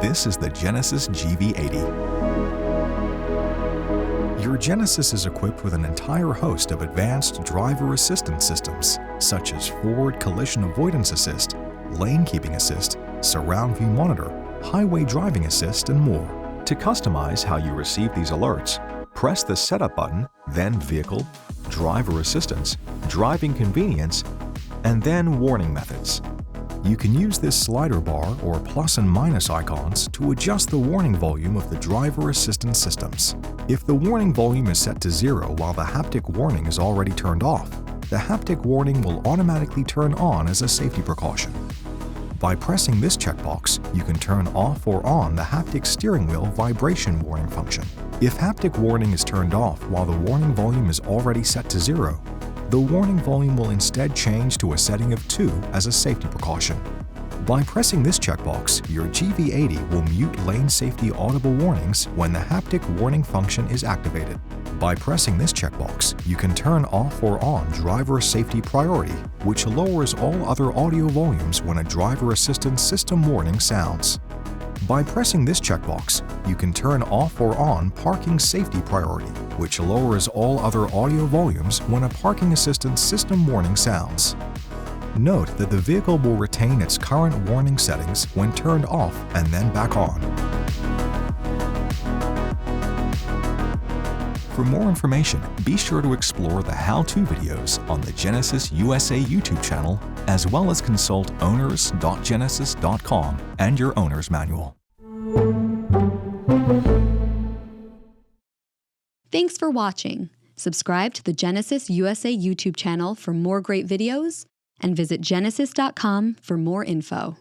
This is the Genesis GV80. Your Genesis is equipped with an entire host of advanced driver assistance systems, such as Forward Collision Avoidance Assist, Lane Keeping Assist, Surround View Monitor, Highway Driving Assist, and more. To customize how you receive these alerts, press the Setup button, then Vehicle, Driver Assistance, Driving Convenience, and then Warning Methods. You can use this slider bar or plus and minus icons to adjust the warning volume of the driver assistance systems. If the warning volume is set to 0 while the haptic warning is already turned off, the haptic warning will automatically turn on as a safety precaution. By pressing this checkbox, you can turn off or on the haptic steering wheel vibration warning function. If haptic warning is turned off while the warning volume is already set to 0, the warning volume will instead change to a setting of 2 as a safety precaution. By pressing this checkbox, your GV80 will mute lane safety audible warnings when the haptic warning function is activated. By pressing this checkbox, you can turn off or on driver safety priority, which lowers all other audio volumes when a driver assistance system warning sounds. By pressing this checkbox, you can turn off or on parking safety priority, which lowers all other audio volumes when a parking assistance system warning sounds. Note that the vehicle will retain its current warning settings when turned off and then back on. For more information, be sure to explore the how-to videos on the Genesis USA YouTube channel, as well as consult owners.genesis.com and your owner's manual. Thanks for watching. Subscribe to the Genesis USA YouTube channel for more great videos, and visit genesis.com for more info.